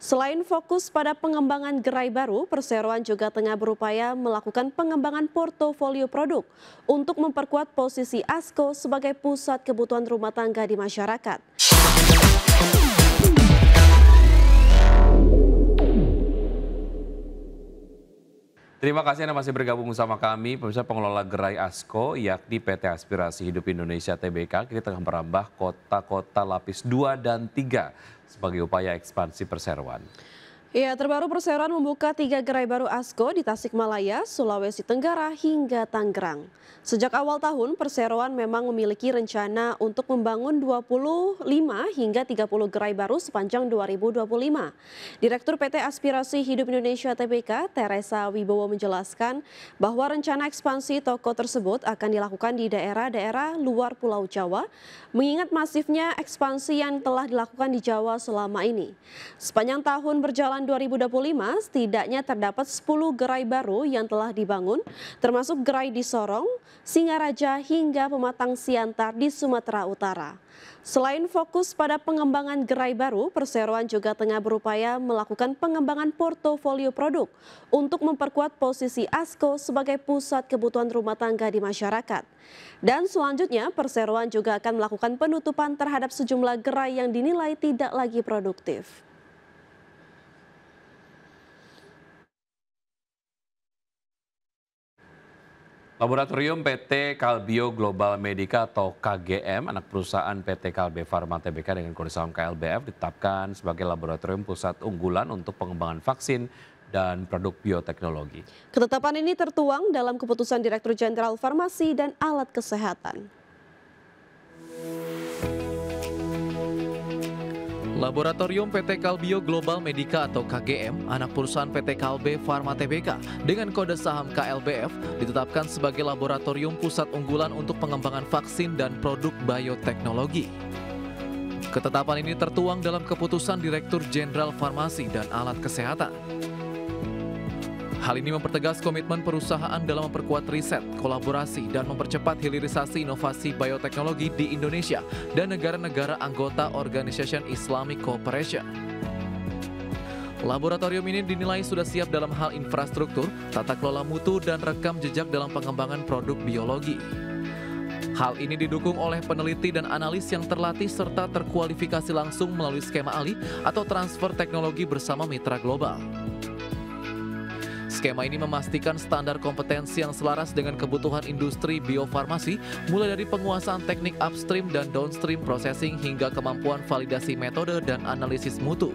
Selain fokus pada pengembangan gerai baru, perseroan juga tengah berupaya melakukan pengembangan portofolio produk untuk memperkuat posisi ASKO sebagai pusat kebutuhan rumah tangga di masyarakat. Terima kasih Anda masih bergabung bersama kami, pemirsa. Pengelola gerai ASKO yakni PT Aspirasi Hidup Indonesia Tbk kini tengah merambah kota-kota lapis 2 dan 3 sebagai upaya ekspansi perseroan. Ya, terbaru perseroan membuka 3 gerai baru ASKO di Tasikmalaya, Sulawesi Tenggara hingga Tangerang. Sejak awal tahun, perseroan memang memiliki rencana untuk membangun 25 hingga 30 gerai baru sepanjang 2025. Direktur PT Aspirasi Hidup Indonesia Tbk, Teresa Wibowo menjelaskan bahwa rencana ekspansi toko tersebut akan dilakukan di daerah-daerah luar Pulau Jawa, mengingat masifnya ekspansi yang telah dilakukan di Jawa selama ini. Sepanjang tahun berjalan 2025, setidaknya terdapat 10 gerai baru yang telah dibangun, termasuk gerai di Sorong, Singaraja hingga Pematang Siantar di Sumatera Utara. Selain fokus pada pengembangan gerai baru, perseroan juga tengah berupaya melakukan pengembangan portofolio produk untuk memperkuat posisi ASKO sebagai pusat kebutuhan rumah tangga di masyarakat. Dan selanjutnya, perseroan juga akan melakukan penutupan terhadap sejumlah gerai yang dinilai tidak lagi produktif. Laboratorium PT Kalbio Global Medica atau KGM, anak perusahaan PT Kalbe Farma Tbk dengan kode saham KLBF, ditetapkan sebagai laboratorium pusat unggulan untuk pengembangan vaksin dan produk bioteknologi. Ketetapan ini tertuang dalam keputusan Direktur Jenderal Farmasi dan Alat Kesehatan. Laboratorium PT Kalbio Global Medica atau KGM, anak perusahaan PT Kalbe Farma Tbk dengan kode saham KLBF, ditetapkan sebagai laboratorium pusat unggulan untuk pengembangan vaksin dan produk bioteknologi. Ketetapan ini tertuang dalam keputusan Direktur Jenderal Farmasi dan Alat Kesehatan. Hal ini mempertegas komitmen perusahaan dalam memperkuat riset, kolaborasi, dan mempercepat hilirisasi inovasi bioteknologi di Indonesia dan negara-negara anggota Organization Islamic Cooperation. Laboratorium ini dinilai sudah siap dalam hal infrastruktur, tata kelola mutu, dan rekam jejak dalam pengembangan produk biologi. Hal ini didukung oleh peneliti dan analis yang terlatih serta terkualifikasi langsung melalui skema ALI atau transfer teknologi bersama mitra global. Skema ini memastikan standar kompetensi yang selaras dengan kebutuhan industri biofarmasi, mulai dari penguasaan teknik upstream dan downstream processing hingga kemampuan validasi metode dan analisis mutu.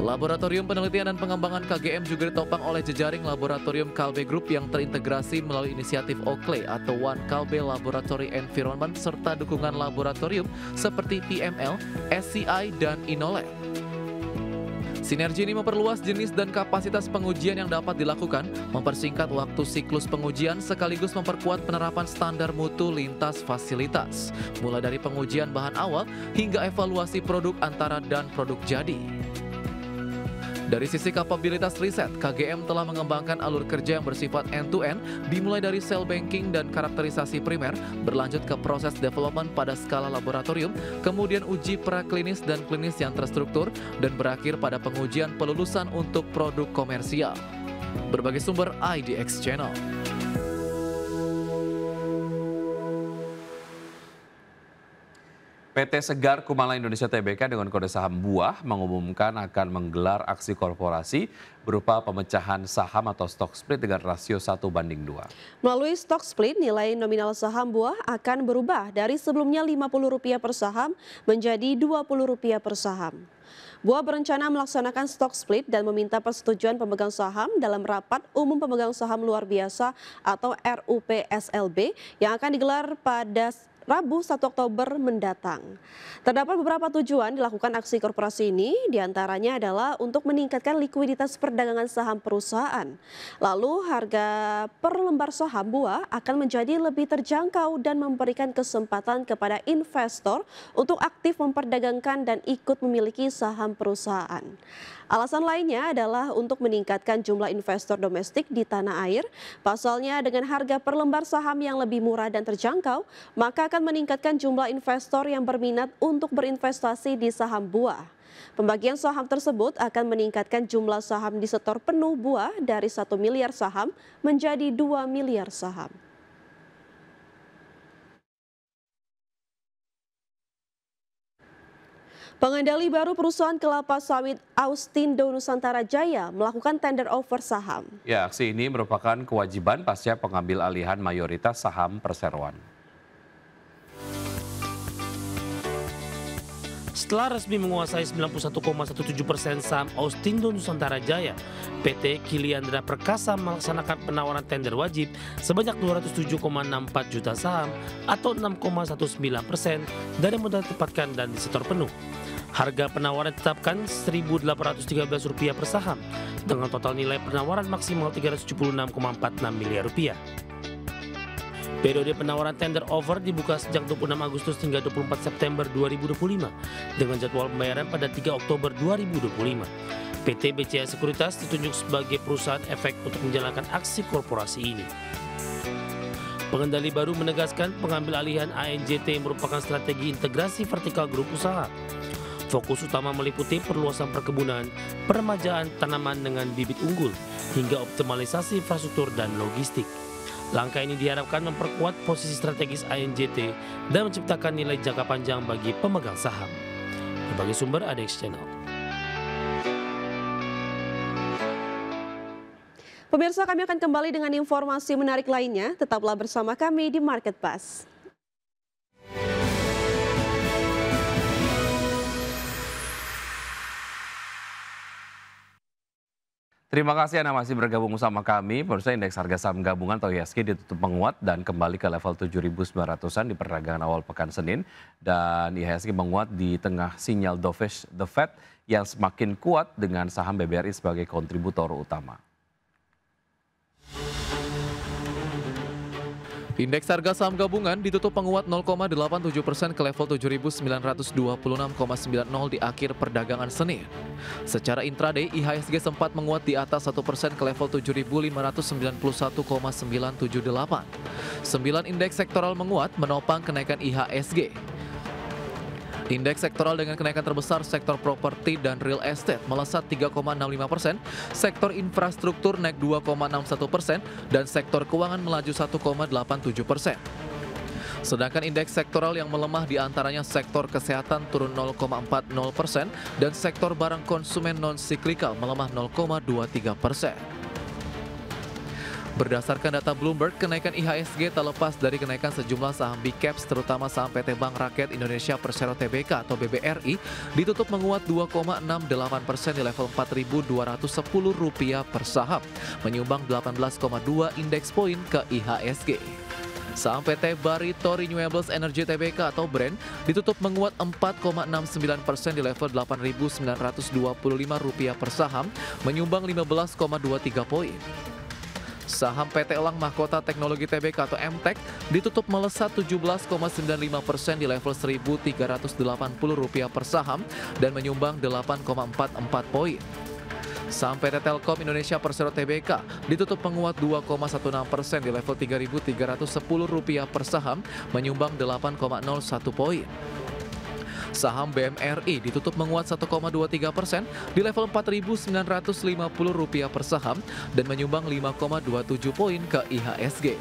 Laboratorium penelitian dan pengembangan KGM juga ditopang oleh jejaring laboratorium Kalbe Group yang terintegrasi melalui inisiatif OKLE atau One Kalbe Laboratory Environment serta dukungan laboratorium seperti PML, SCI, dan Inolab. Sinergi ini memperluas jenis dan kapasitas pengujian yang dapat dilakukan, mempersingkat waktu siklus pengujian sekaligus memperkuat penerapan standar mutu lintas fasilitas, mulai dari pengujian bahan awal hingga evaluasi produk antara dan produk jadi. Dari sisi kapabilitas riset, KGM telah mengembangkan alur kerja yang bersifat end-to-end, dimulai dari cell banking dan karakterisasi primer, berlanjut ke proses development pada skala laboratorium, kemudian uji praklinis dan klinis yang terstruktur, dan berakhir pada pengujian pelulusan untuk produk komersial. Berbagai sumber IDX Channel. PT Segar Kumala Indonesia Tbk dengan kode saham Buah mengumumkan akan menggelar aksi korporasi berupa pemecahan saham atau stock split dengan rasio 1:2. Melalui stock split, nilai nominal saham Buah akan berubah dari sebelumnya Rp50 per saham menjadi Rp20 per saham. Buah berencana melaksanakan stock split dan meminta persetujuan pemegang saham dalam rapat umum pemegang saham luar biasa atau RUPSLB yang akan digelar pada Rabu 1 Oktober mendatang. Terdapat beberapa tujuan dilakukan aksi korporasi ini, diantaranya adalah untuk meningkatkan likuiditas perdagangan saham perusahaan. Lalu harga per lembar saham Buah akan menjadi lebih terjangkau dan memberikan kesempatan kepada investor untuk aktif memperdagangkan dan ikut memiliki saham perusahaan. Alasan lainnya adalah untuk meningkatkan jumlah investor domestik di tanah air. Pasalnya dengan harga per lembar saham yang lebih murah dan terjangkau, maka akan meningkatkan jumlah investor yang berminat untuk berinvestasi di saham Buah. Pembagian saham tersebut akan meningkatkan jumlah saham di setor penuh buah dari 1 miliar saham menjadi 2 miliar saham. Pengendali baru perusahaan kelapa sawit Austindo Nusantara Jaya melakukan tender offer saham. Ya, aksi ini merupakan kewajiban pasca pengambil alihan mayoritas saham perseroan. Setelah resmi menguasai 91,17% saham Austindo Nusantara Jaya, PT Kiliandra Perkasa melaksanakan penawaran tender wajib sebanyak 207,64 juta saham atau 6,19% dari modal ditempatkan dan disetor penuh. Harga penawaran ditetapkan Rp1.813 per saham dengan total nilai penawaran maksimal Rp376,46 miliar. Periode penawaran tender offer dibuka sejak 26 Agustus hingga 24 September 2025 dengan jadwal pembayaran pada 3 Oktober 2025. PT BCA Sekuritas ditunjuk sebagai perusahaan efek untuk menjalankan aksi korporasi ini. Pengendali baru menegaskan pengambil alihan ANJT merupakan strategi integrasi vertikal grup usaha. Fokus utama meliputi perluasan perkebunan, peremajaan tanaman dengan bibit unggul, hingga optimalisasi infrastruktur dan logistik. Langkah ini diharapkan memperkuat posisi strategis ANJT dan menciptakan nilai jangka panjang bagi pemegang saham. Berbagai sumber ADX Channel. Pemirsa, kami akan kembali dengan informasi menarik lainnya. Tetaplah bersama kami di Market Pass. Terima kasih Anda masih bergabung sama kami. Pemirsa, indeks harga saham gabungan atau IHSG ditutup menguat dan kembali ke level 7.900-an di perdagangan awal pekan Senin. Dan IHSG menguat di tengah sinyal dovish The Fed yang semakin kuat dengan saham BBRI sebagai kontributor utama. Indeks harga saham gabungan ditutup menguat 0,87% ke level 7.926,90 di akhir perdagangan Senin. Secara intraday, IHSG sempat menguat di atas 1% ke level 7.591,978. 9 indeks sektoral menguat menopang kenaikan IHSG. Indeks sektoral dengan kenaikan terbesar sektor properti dan real estate melesat 3,65%, sektor infrastruktur naik 2,61%, dan sektor keuangan melaju 1,87%. Sedangkan indeks sektoral yang melemah diantaranya sektor kesehatan turun 0,40% dan sektor barang konsumen non-siklikal melemah 0,23%. Berdasarkan data Bloomberg, kenaikan IHSG tak lepas dari kenaikan sejumlah saham big caps terutama saham PT Bank Rakyat Indonesia Persero Tbk atau BBRI ditutup menguat 2,68% di level Rp4.210 per saham, menyumbang 18,2 indeks poin ke IHSG. Saham PT Barito Renewables Energy Tbk atau BREN ditutup menguat 4,69% di level Rp8.925 per saham, menyumbang 15,23 poin. Saham PT Elang Mahkota Teknologi Tbk atau MTEK ditutup melesat 17,95% di level Rp1.380 per saham dan menyumbang 8,44 poin. Saham PT Telkom Indonesia Persero Tbk ditutup menguat 2,16% di level Rp3.310 per saham, menyumbang 8,01 poin. Saham BMRI ditutup menguat 1,23% di level Rp4.950 per saham dan menyumbang 5,27 poin ke IHSG.